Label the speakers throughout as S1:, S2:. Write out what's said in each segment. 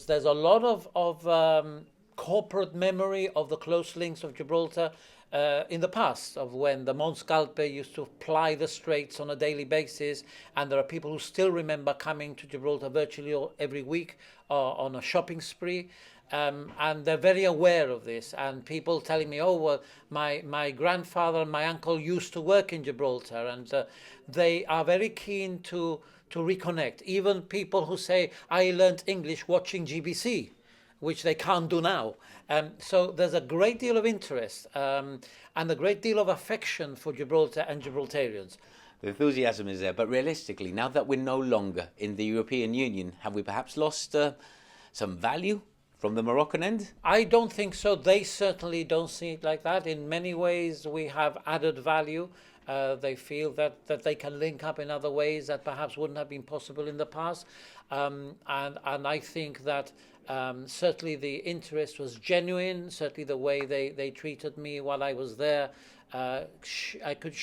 S1: There's a lot of corporate memory of the close links of Gibraltar in the past, of when the Monscalpe used to ply the straits on a daily basis, and there are people who still remember coming to Gibraltar virtually every week on a shopping spree. And they're very aware of this, and people telling me, oh, well, my grandfather and my uncle used to work in Gibraltar, and they are very keen to reconnect. Even people who say, I learnt English watching GBC, which they can't do now. So there's a great deal of interest and a great deal of affection for Gibraltar and Gibraltarians.
S2: The enthusiasm is there, but realistically, now that we're no longer in the European Union, have we perhaps lost some value from the Moroccan end?
S1: I don't think so. They certainly don't see it like that. In many ways, we have added value. They feel that they can link up in other ways that perhaps wouldn't have been possible in the past. And I think that certainly the interest was genuine. Certainly the way they treated me while I was there, I could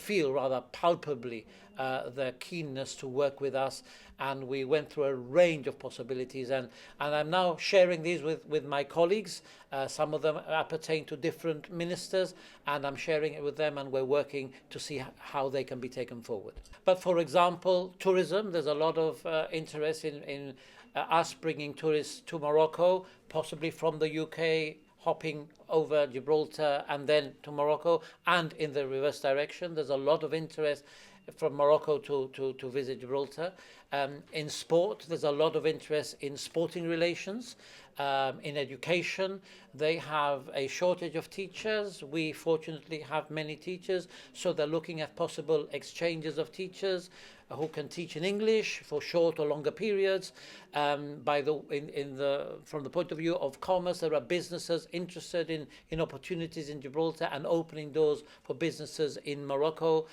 S1: feel rather palpably their keenness to work with us, and we went through a range of possibilities, and I'm now sharing these with my colleagues. Some of them appertain to different ministers, and I'm sharing it with them, and we're working to see how they can be taken forward. But for example, tourism, there's a lot of interest in us bringing tourists to Morocco, possibly from the UK, hopping over Gibraltar and then to Morocco, and in the reverse direction. There's a lot of interest from Morocco to visit Gibraltar. In sport, there's a lot of interest in sporting relations. In education, they have a shortage of teachers. We fortunately have many teachers, so they're looking at possible exchanges of teachers who can teach in English for short or longer periods. From the point of view of commerce, there are businesses interested in opportunities in Gibraltar and opening doors for businesses in Morocco.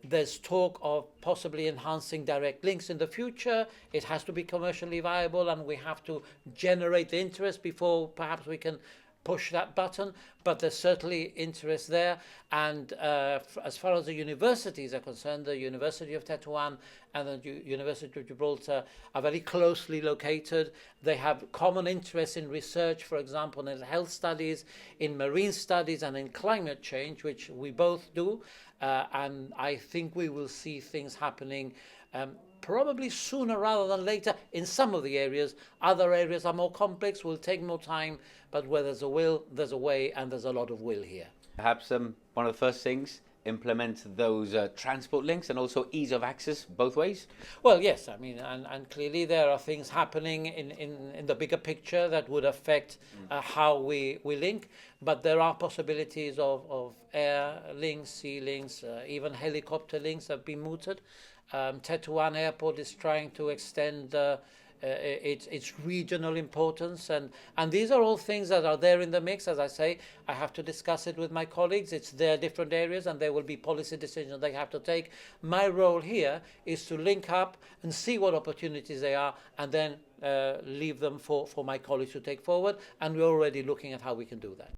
S1: There's talk of possibly enhancing direct links in the future. It has to be commercially viable, and we have to generate the interest before perhaps we can push that button, but there's certainly interest there. And as far as the universities are concerned, the University of Tetuan and the University of Gibraltar are very closely located. They have common interests in research, for example, in health studies, in marine studies, and in climate change, which we both do. And I think we will see things happening probably sooner rather than later in some of the areas. Other areas are more complex, will take more time, but where there's a will, there's a way, and there's a lot of will here.
S2: Perhaps one of the first things, implement those transport links and also ease of access both ways?
S1: Well, yes, I mean, and clearly there are things happening in the bigger picture that would affect how we link, but there are possibilities of air links, sea links, even helicopter links have been mooted. Tetuan Airport is trying to extend its regional importance, and these are all things that are there in the mix. As I say, I have to discuss it with my colleagues. It's their different areas, and there will be policy decisions they have to take. My role here is to link up and see what opportunities they are, and then leave them for my colleagues to take forward, and we're already looking at how we can do that.